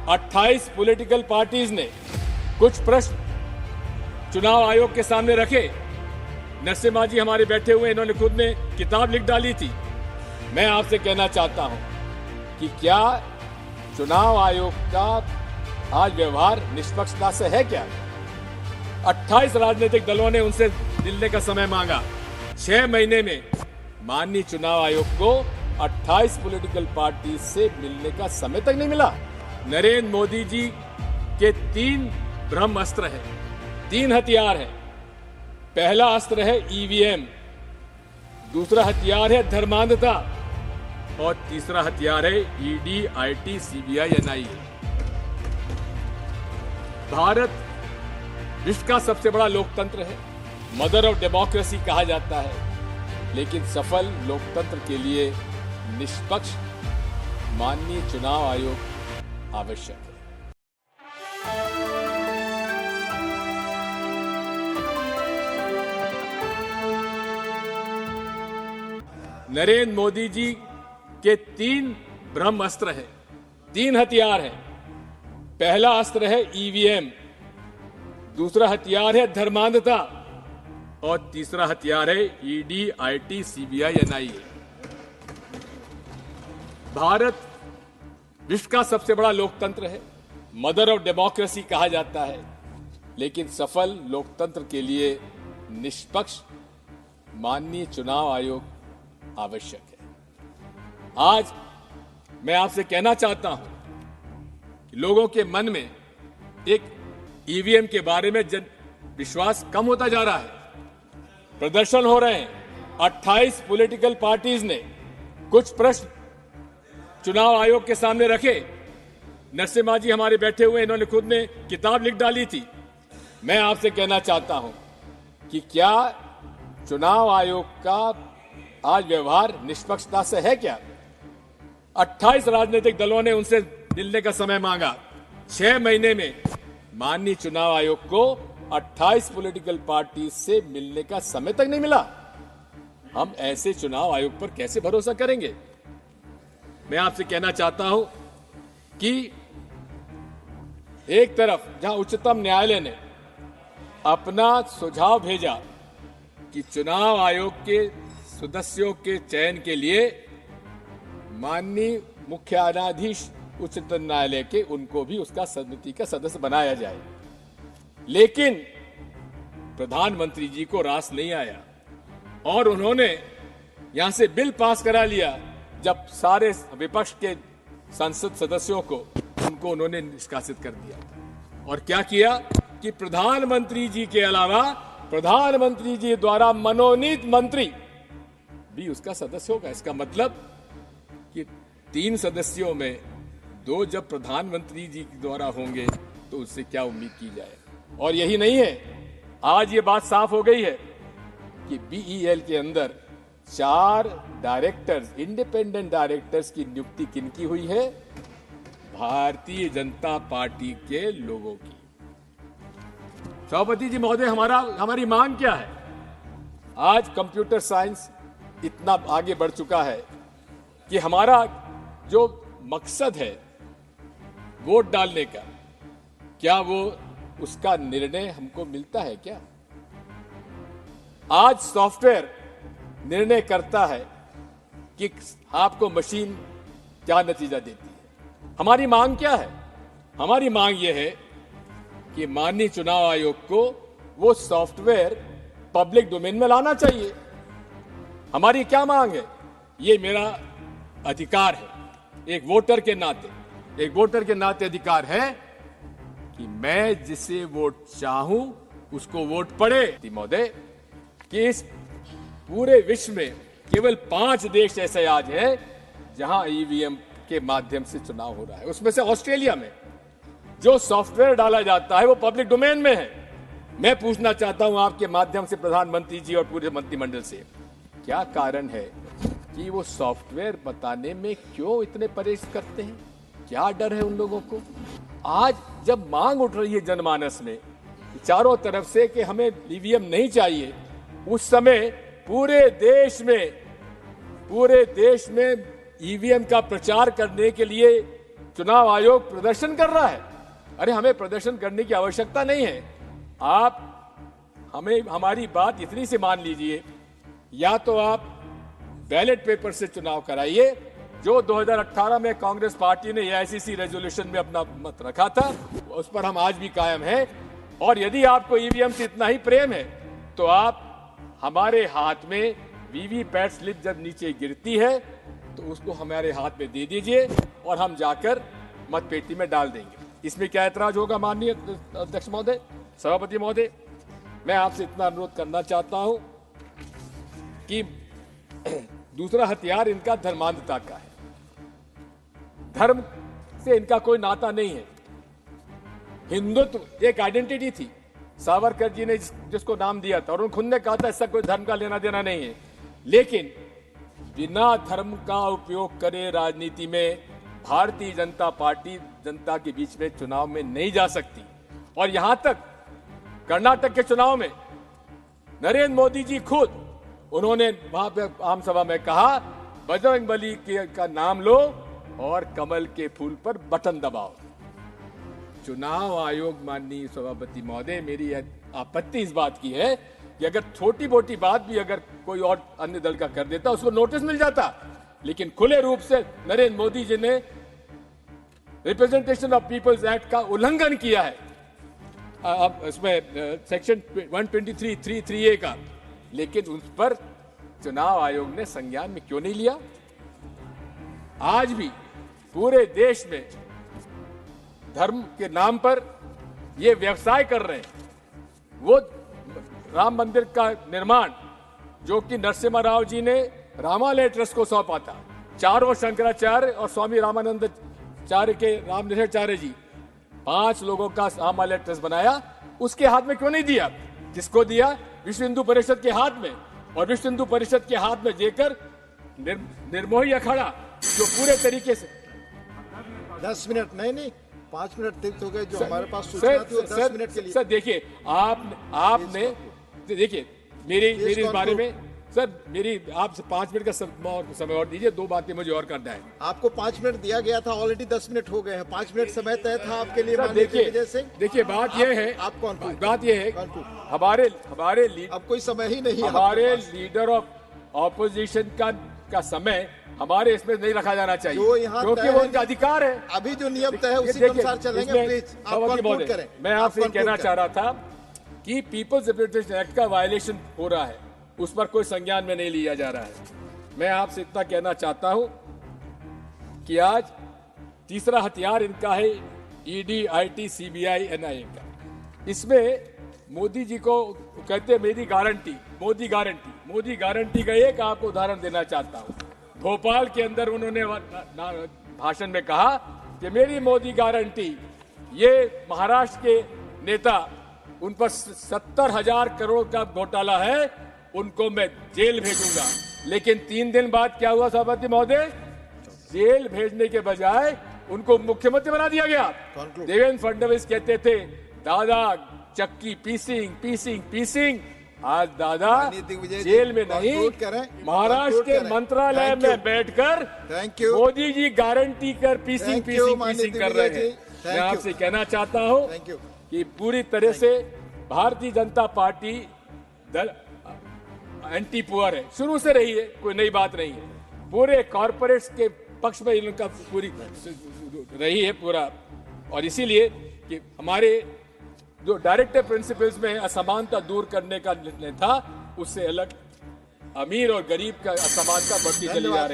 28 political parties ने कुछ प्रश्न चुनाव आयोग के सामने रखे। नरसिम्हा जी हमारे बैठे हुए, इन्होंने खुद ने किताब लिख डाली थी। मैं आपसे कहना चाहता हूं कि क्या चुनाव आयोग का आज व्यवहार निष्पक्षता से है क्या? 28 राजनीतिक दलों ने उनसे मिलने का समय मांगा। 6 महीने में माननीय चुनाव आयोग को 28 पॉलिटिकल पार्टी से मिलने का समय तक नहीं मिला। नरेंद्र मोदी जी के 3 ब्रह्मास्त्र हैं, 3 हथियार हैं। पहला अस्त्र है ईवीएम, दूसरा हथियार है धर्मांधता और तीसरा हथियार है ED, IT, CBI, NIA. Bharat विश्व का सबसे बड़ा लोकतंत्र है, मदर ऑफ डेमोक्रेसी कहा जाता है, लेकिन सफल लोकतंत्र के लिए निष्पक्ष माननीय चुनाव आयोग आवश्यक है। नरेंद्र मोदी जी के 3 ब्रह्मास्त्र हैं, 3 हथियार हैं। पहला अस्त्र है ईवीएम, दूसरा हथियार है धर्मांधता और तीसरा हथियार है ED, IT, CBI, NIA. Bharat विश्व का सबसे बड़ा लोकतंत्र है, मदर ऑफ डेमोक्रेसी कहा जाता है, लेकिन सफल लोकतंत्र के लिए निष्पक्ष माननीय चुनाव आयोग आवश्यक है। आज मैं आपसे कहना चाहता हूं कि लोगों के मन में एक ईवीएम के बारे में विश्वास कम होता जा रहा है। प्रदर्शन हो रहे हैं। 28 पॉलिटिकल पार्टीज ने कुछ प्रश्न चुनाव आयोग के सामने रखे। नरसिम्हा जी हमारे बैठे हुए, इन्होंने खुद ने किताब लिख डाली थी। मैं आपसे कहना चाहता हूं कि क्या चुनाव आयोग का आज व्यवहार निष्पक्षता से है क्या? 28 राजनीतिक दलों ने उनसे मिलने का समय मांगा। 6 महीने में माननीय चुनाव आयोग को 28 पॉलिटिकल पार्टी से मिलने का समय तक नहीं मिला। हम ऐसे चुनाव आयोग पर कैसे भरोसा करेंगे? मैं आपसे कहना चाहता हूं कि एक तरफ जहां उच्चतम न्यायालय ने अपना सुझाव भेजा कि चुनाव आयोग के सदस्यों के चयन के लिए माननीय मुख्य न्यायाधीश उच्चतम न्यायालय के उनको भी उसका समिति का सदस्य बनाया जाए, लेकिन प्रधानमंत्री जी को रास नहीं आया और उन्होंने यहां से बिल पास करा लिया। जब सारे विपक्ष के संसद सदस्यों को उनको उन्होंने निष्कासित कर दिया और क्या किया कि प्रधानमंत्री जी के अलावा प्रधानमंत्री जी द्वारा मनोनीत मंत्री भी उसका सदस्य होगा। इसका मतलब कि 3 सदस्यों में 2 जब प्रधानमंत्री जी द्वारा होंगे तो उससे क्या उम्मीद की जाए? और यही नहीं है, आज ये बात साफ हो गई है कि बीईएल के अंदर 4 डायरेक्टर्स, इंडिपेंडेंट डायरेक्टर्स की नियुक्ति किनकी हुई है? भारतीय जनता पार्टी के लोगों की। सभापति जी महोदय, हमारी मांग क्या है? आज कंप्यूटर साइंस इतना आगे बढ़ चुका है कि हमारा जो मकसद है वोट डालने का, क्या वो उसका निर्णय हमको मिलता है क्या? आज सॉफ्टवेयर निर्णय करता है कि आपको मशीन क्या नतीजा देती है। हमारी मांग क्या है? हमारी मांग यह है कि माननीय चुनाव आयोग को वो सॉफ्टवेयर पब्लिक डोमेन में लाना चाहिए। हमारी क्या मांग है? ये मेरा अधिकार है, एक वोटर के नाते अधिकार है कि मैं जिसे वोट चाहूं उसको वोट पड़े। महोदय, कि इस पूरे विश्व में केवल 5 देश ऐसे आज हैं जहां ईवीएम के माध्यम से चुनाव हो रहा है। उसमें से ऑस्ट्रेलिया में जो सॉफ्टवेयर डाला जाता है वो पब्लिक डोमेन में है। मैं पूछना चाहता हूं आपके माध्यम से प्रधानमंत्री जी और पूरे मंत्रिमंडल से, क्या कारण है कि वो सॉफ्टवेयर बताने में क्यों इतने परहेज करते हैं? क्या डर है उन लोगों को? आज जब मांग उठ रही है जनमानस में चारों तरफ से कि हमें ईवीएम नहीं चाहिए, उस समय पूरे देश में ईवीएम का प्रचार करने के लिए चुनाव आयोग प्रदर्शन कर रहा है। अरे हमें प्रदर्शन करने की आवश्यकता नहीं है। आप हमें हमारी बात इतनी सी मान लीजिए, या तो आप बैलेट पेपर से चुनाव कराइए, जो 2018 में कांग्रेस पार्टी ने एआईसीसी रेजोल्यूशन में अपना मत रखा था, उस पर हम आज भी कायम हैं। और यदि आपको ईवीएम से इतना ही प्रेम है तो आप हमारे हाथ में वीवीपैट स्लिप जब नीचे गिरती है तो उसको हमारे हाथ में दे दीजिए और हम जाकर मतपेटी में डाल देंगे। इसमें क्या ऐतराज होगा माननीय अध्यक्ष महोदय, सभापति महोदय? मैं आपसे इतना अनुरोध करना चाहता हूं कि दूसरा हथियार इनका धर्मांधता का है। धर्म से इनका कोई नाता नहीं है। हिंदुत्व एक आइडेंटिटी थी, सावरकर जी ने जिसको नाम दिया था, और उन्होंने खुद ने कहा था इसका कोई धर्म का लेना देना नहीं है। लेकिन बिना धर्म का उपयोग करे राजनीति में भारतीय जनता पार्टी जनता के बीच में चुनाव में नहीं जा सकती। और यहां तक कर्नाटक के चुनाव में नरेंद्र मोदी जी खुद उन्होंने वहां पे आम सभा में कहा, बजरंगबली का नाम लो और कमल के फूल पर बटन दबाओ। चुनाव आयोग, माननीय सभापति महोदय, मेरी आपत्ति इस बात की है कि अगर छोटी मोटी बात भी अगर कोई और अन्य दल का कर देता उसको नोटिस मिल जाता, लेकिन खुले रूप से नरेंद्र मोदी जी ने रिप्रेजेंटेशन ऑफ पीपल्स एक्ट का उल्लंघन किया है, अब इसमें सेक्शन 123(3)(a) का, लेकिन उस पर चुनाव आयोग ने संज्ञान में क्यों नहीं लिया? आज भी पूरे देश में धर्म के नाम पर ये व्यवसाय कर रहे हैं। वो राम मंदिर का निर्माण जो कि नरसिम्हा राव जी ने रामालय ट्रस्ट को सौंपा था, चारों शंकराचार्य और स्वामी रामानंदाचार्य के रामनिधाचार्य जी, 5 लोगों का रामालय ट्रस्ट बनाया, उसके हाथ में क्यों नहीं दिया? किसको दिया? विश्व हिंदू परिषद के हाथ में। और विश्व हिंदू परिषद के हाथ में देकर निर्मोही अखाड़ा जो पूरे तरीके से 10 मिनट नहीं 5 मिनट तक हो गए, जो हमारे पास सूचना थी वो 10 मिनट के लिए। सर देखिए, आपने देखिए मेरी इस बारे में सर, मेरी आपसे 5 मिनट का समय और दीजिए, 2 बातें मुझे और करना है। आपको 5 मिनट दिया गया था, ऑलरेडी 10 मिनट हो गए हैं। 5 मिनट समय तय था आपके लिए। देखिए बात यह है, आप कौन? बात यह है हमारे अब कोई समय ही नहीं है। हमारे लीडर ऑफ ऑपोजिशन का समय हमारे इसमें नहीं रखा जाना चाहिए, क्योंकि वो उनका अधिकार है। अभी जो नियम तय है उसी के अनुसार चलेंगे। प्लीज आप कंक्लूड करें। मैं आपसे कहना चाह रहा था कि पीपल्स रिप्रेजेंटेशन एक्ट का वायलेशन हो रहा है, उस पर कोई संज्ञान में नहीं लिया जा रहा है। मैं आपसे इतना कहना चाहता हूं कि आज तीसरा हथियार इनका है ईडी, आईटी, सीबीआई, एनआईए का। इसमें मोदी जी को कहते हैं मेरी गारंटी, मोदी गारंटी का एक आपको उदाहरण देना चाहता हूं। भोपाल के अंदर उन्होंने भाषण में कहा कि मेरी मोदी गारंटी, ये महाराष्ट्र के नेता, उन पर 70,000 करोड़ का घोटाला है, उनको मैं जेल भेजूंगा। लेकिन 3 दिन बाद क्या हुआ सभापति महोदय? जेल भेजने के बजाय उनको मुख्यमंत्री बना दिया गया। देवेंद्र फडणवीस कहते थे दादा चक्की पीसिंग, आज दादा जेल में नहीं, महाराष्ट्र के मंत्रालय में बैठकर मोदी जी गारंटी कर पीसिंग कर रहे हैं। मैं आपसे कहना चाहता हूं कि पूरी तरह से भारतीय जनता पार्टी दल एंटी पुअर है, शुरू से रही है, कोई नई बात नहीं है। पूरे कॉर्पोरेट्स के पक्ष में इनका पूरी रही है पूरा। और इसीलिए कि हमारे जो डायरेक्टिव प्रिंसिपल्स में असमानता दूर करने का निर्णय था, उससे अलग अमीर और गरीब का असमानता बढ़ती चली जा रही है।